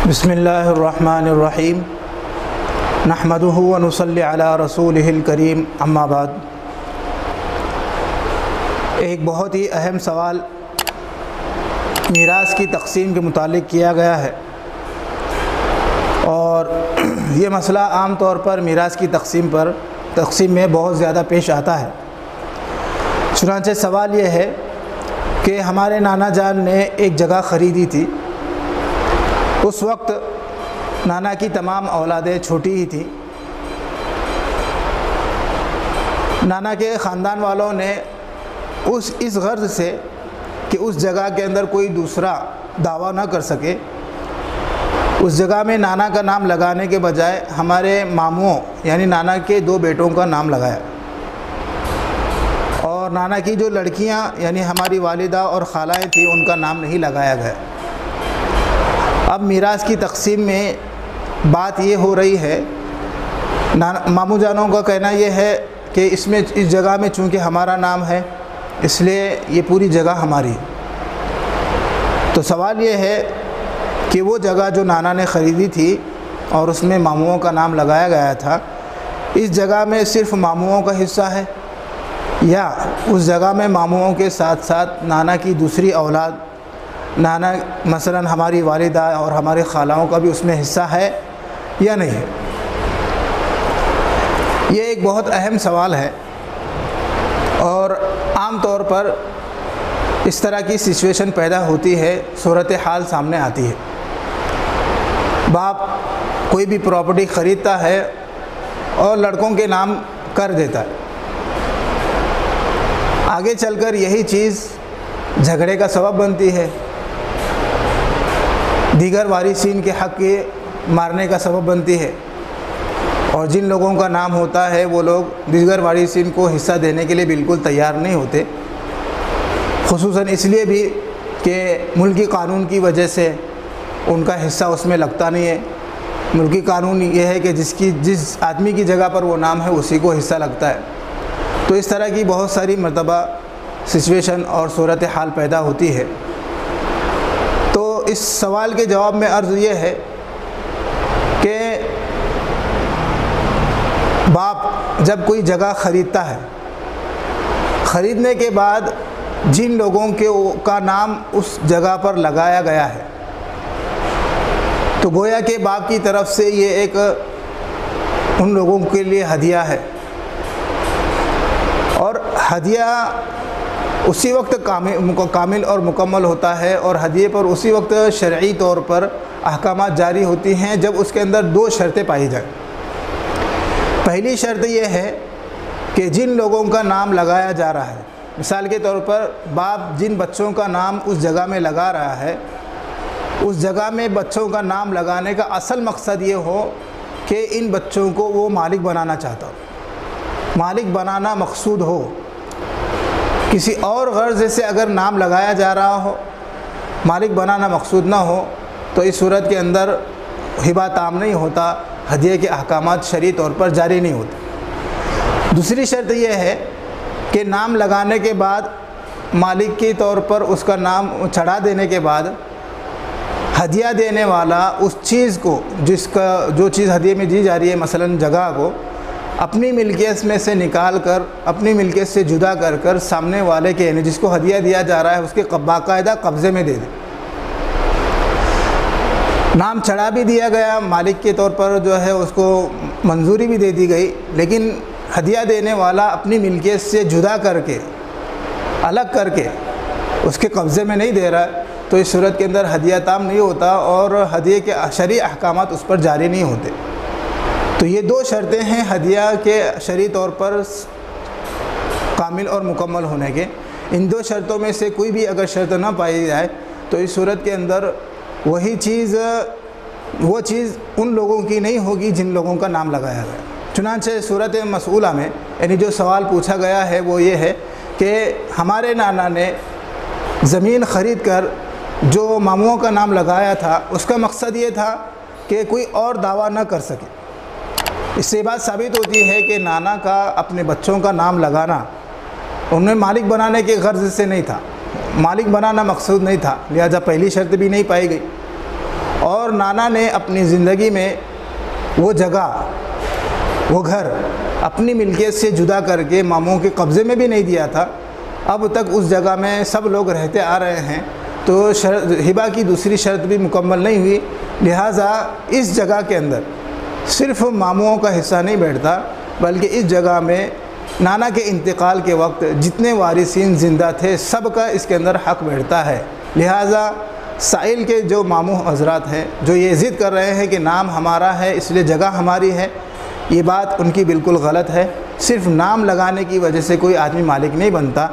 بسم اللہ الرحمن الرحیم نحمدہ ونصلی علی رسولہ الکریم اما بعد۔ ایک بہت ہی اہم سوال میراث کی تقسیم کے متعلق کیا گیا ہے، اور یہ مسئلہ عام طور پر میراث کی تقسیم میں بہت زیادہ پیش آتا ہے۔ چنانچہ سوال یہ ہے کہ ہمارے نانا جان نے ایک جگہ خریدی تھی۔ اس وقت نانا کی تمام اولادیں چھوٹی ہی تھیں۔ نانا کے خاندان والوں نے اس غرض سے کہ اس جگہ کے اندر کوئی دوسرا دعویٰ نہ کر سکے، اس جگہ میں نانا کا نام لگانے کے بجائے ہمارے ماموں یعنی نانا کے 2 بیٹوں کا نام لگایا، اور نانا کی جو لڑکیاں یعنی ہماری والدہ اور خالائیں تھیں ان کا نام نہیں لگایا گیا۔ اب میراث کی تقسیم میں بات یہ ہو رہی ہے، ماموں جانوں کا کہنا یہ ہے کہ اس جگہ میں چونکہ ہمارا نام ہے اس لیے یہ پوری جگہ ہماری ہے۔ تو سوال یہ ہے کہ وہ جگہ جو نانا نے خریدی تھی اور اس میں ماموں کا نام لگایا گیا تھا، اس جگہ میں صرف ماموں کا حصہ ہے، یا اس جگہ میں ماموں کے ساتھ ساتھ نانا کی دوسری اولاد، نانا مثلا ہماری والدہ اور ہمارے خالاؤں کا بھی اس میں حصہ ہے یا نہیں ہے؟ یہ ایک بہت اہم سوال ہے، اور عام طور پر اس طرح کی سچویشن پیدا ہوتی ہے، صورتحال سامنے آتی ہے۔ باپ کوئی بھی پراپرٹی خریدتا ہے اور لڑکوں کے نام کر دیتا ہے، آگے چل کر یہی چیز جھگڑے کا سبب بنتی ہے، دیگر وارثین کے حق کے مارنے کا سبب بنتی ہے، اور جن لوگوں کا نام ہوتا ہے وہ لوگ دیگر وارثین کو حصہ دینے کے لیے بالکل تیار نہیں ہوتے، خصوصاً اس لیے بھی کہ ملکی قانون کی وجہ سے ان کا حصہ اس میں لگتا نہیں ہے۔ ملکی قانون یہ ہے کہ جس آدمی کی جگہ پر وہ نام ہے اسی کو حصہ لگتا ہے۔ تو اس طرح کی بہت ساری مرتبہ سچویشن اور صورتحال پیدا ہوتی ہے۔ تو اس سوال کے جواب میں عرض یہ ہے کہ باپ جب کوئی جگہ خریدتا ہے، خریدنے کے بعد جن لوگوں کا نام اس جگہ پر لگایا گیا ہے، تو گویا کہ باپ کی طرف سے یہ ایک ان لوگوں کے لیے ہدیہ ہے، اور ہدیہ اسی وقت کامل اور مکمل ہوتا ہے، اور ہدیے پر اسی وقت شرعی طور پر احکامات جاری ہوتی ہیں جب اس کے اندر 2 شرطیں پائی جائیں۔ پہلی شرط یہ ہے کہ جن لوگوں کا نام لگایا جا رہا ہے، مثال کے طور پر باپ جن بچوں کا نام اس جگہ میں لگا رہا ہے، اس جگہ میں بچوں کا نام لگانے کا اصل مقصد یہ ہو کہ ان بچوں کو وہ مالک بنانا چاہتا ہو، مالک بنانا مقصود ہو۔ کسی اور غرض سے اگر نام لگایا جا رہا ہو، مالک بنانا مقصود نہ ہو، تو اس صورت کے اندر ہبہ تام نہیں ہوتا، ہدیے کے احکامات شرعی طور پر جاری نہیں ہوتے۔ دوسری شرط یہ ہے کہ نام لگانے کے بعد مالک کے طور پر اس کا نام چڑھا دینے کے بعد ہدیہ دینے والا اس چیز کو جو چیز ہدیے میں دی جا رہی ہے، مثلا جگہ کو اپنی ملکیت میں سے نکال کر، اپنی ملکیت سے جدا کر کر سامنے والے کے یعنی جس کو ہدیہ دیا جا رہا ہے اس کے باقاعدہ قبضے میں دے دے۔ نام چڑھا بھی دیا گیا، مالک کے طور پر جو ہے اس کو منظوری بھی دے دی گئی، لیکن ہدیہ دینے والا اپنی ملکیت سے جدا کر کے، الگ کر کے اس کے قبضے میں نہیں دے رہا ہے، تو اس صورت کے اندر ہدیہ تام نہیں ہوتا، اور ہدیے کے شرعی احکامات اس پر جاری نہیں ہوتے۔ تو یہ 2 شرطیں ہیں ہدیہ کے شرعی طور پر کامل اور مکمل ہونے کے۔ ان 2 شرطوں میں سے کوئی بھی اگر شرط نہ پائی جائے تو اس صورت کے اندر وہ چیز ان لوگوں کی نہیں ہوگی جن لوگوں کا نام لگایا گیا۔ چنانچہ صورت مسئولہ میں یعنی جو سوال پوچھا گیا ہے وہ یہ ہے کہ ہمارے نانا نے زمین خرید کر جو ماموں کا نام لگایا تھا اس کا مقصد یہ تھا کہ کوئی اور دعویٰ نہ کر سکے۔ اس سے بات ثابت ہوتی ہے کہ نانا کا اپنے بچوں کا نام لگانا انہیں مالک بنانے کے غرض سے نہیں تھا، مالک بنانا مقصود نہیں تھا، لہذا پہلی شرط بھی نہیں پائی گئی۔ اور نانا نے اپنی زندگی میں وہ جگہ، وہ گھر اپنی ملکیت سے جدا کر کے ماموں کے قبضے میں بھی نہیں دیا تھا، اب تک اس جگہ میں سب لوگ رہتے آ رہے ہیں، تو ہبہ کی دوسری شرط بھی مکمل نہیں ہوئی، لہٰذا اس جگہ کے اندر صرف ماموں کا حصہ نہیں بیٹھتا، بلکہ اس جگہ میں نانا کے انتقال کے وقت جتنے وارثین زندہ تھے سب کا اس کے اندر حق بیٹھتا ہے۔ لہٰذا سائل کے جو ماموں حضرات ہیں جو یہ ضد کر رہے ہیں کہ نام ہمارا ہے اس لیے جگہ ہماری ہے، یہ بات ان کی بالکل غلط ہے۔ صرف نام لگانے کی وجہ سے کوئی آدمی مالک نہیں بنتا۔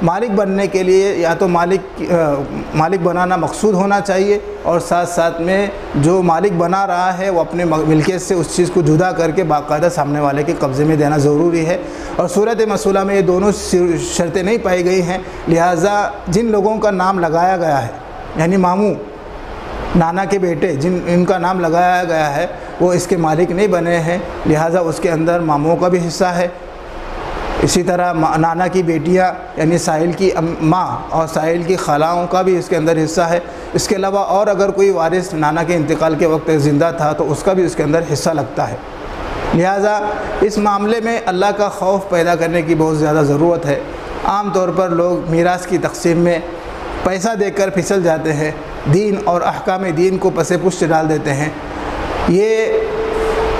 مالک بننے کے لیے یا تو مالک بنانا مقصود ہونا چاہیے، اور ساتھ ساتھ میں جو مالک بنا رہا ہے وہ اپنے ملکیت سے اس چیز کو جدا کر کے باقاعدہ سامنے والے کے قبضے میں دینا ضروری ہے، اور صورت مسئلہ میں یہ دونوں شرطیں نہیں پائی گئی ہیں، لہٰذا جن لوگوں کا نام لگایا گیا ہے یعنی ماموں نانا کے بیٹے ان کا نام لگایا گیا ہے وہ اس کے مالک نہیں بنے ہیں، لہٰذا اس کے اندر ماموں کا بھی حصہ ہے۔ اسی طرح نانا کی بیٹیاں یعنی ساحل کی ماں اور ساحل کی خالاؤں کا بھی اس کے اندر حصہ ہے۔ اس کے علاوہ اور اگر کوئی وارث نانا کے انتقال کے وقت زندہ تھا تو اس کا بھی اس کے اندر حصہ لگتا ہے۔ لہٰذا اس معاملے میں اللہ کا خوف پیدا کرنے کی بہت زیادہ ضرورت ہے۔ عام طور پر لوگ میراث کی تقسیم میں پیسہ دے کر پھسل جاتے ہیں، دین اور احکام دین کو پس پشت ڈال دیتے ہیں۔ یہ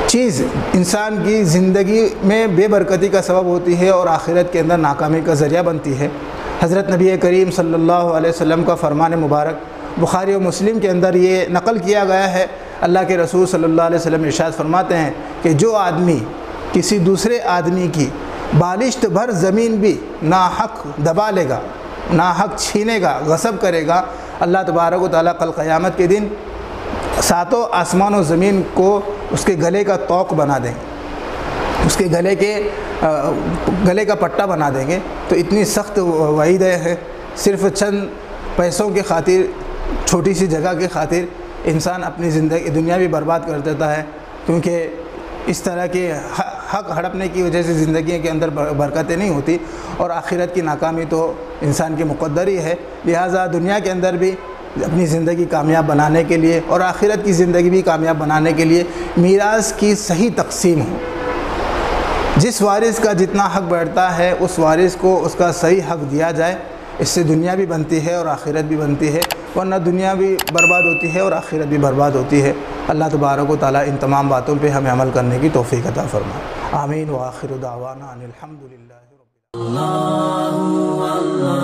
چیز انسان کی زندگی میں بے برکتی کا سبب ہوتی ہے اور آخرت کے اندر ناکامی کا ذریعہ بنتی ہے۔ حضرت نبی کریم صلی اللہ علیہ وسلم کا فرمان مبارک بخاری و مسلم کے اندر یہ نقل کیا گیا ہے۔ اللہ کے رسول صلی اللہ علیہ وسلم ارشاد فرماتے ہیں کہ جو آدمی کسی دوسرے آدمی کی بالشت بھر زمین بھی ناحق دبا لے گا، ناحق چھینے گا، غصب کرے گا، اللہ تبارک و تعالیٰ کل قیامت کے دن ساتوں آسمان و زمین کو اس کے گلے کا توق بنا دیں گے، اس کے گلے کا پٹا بنا دیں گے۔ تو اتنی سخت وعیدیں ہیں، صرف چند پیسوں کی خاطر، چھوٹی سی جگہ کی خاطر انسان اپنی زندگی دنیا بھی برباد کر دیتا ہے، کیونکہ اس طرح کے حق ہڑپنے کی وجہ سے زندگی کے اندر برکتیں نہیں ہوتی، اور آخرت کی ناکامی تو انسان کی مقدر ہی ہے۔ لہٰذا دنیا کے اندر بھی اپنی زندگی کامیاب بنانے کے لیے اور آخرت کی زندگی بھی کامیاب بنانے کے لیے میراث کی صحیح تقسیم ہو، جس وارث کا جتنا حق بیٹھتا ہے اس وارث کو اس کا صحیح حق دیا جائے، اس سے دنیا بھی بنتی ہے اور آخرت بھی بنتی ہے، ورنہ دنیا بھی برباد ہوتی ہے اور آخرت بھی برباد ہوتی ہے۔ اللہ تبارک و تعالیٰ ان تمام باتوں پہ ہمیں عمل کرنے کی توفیق عطا فرمائے۔ آمین وآخر دعوانا ان الحمد للہ رب العالمین۔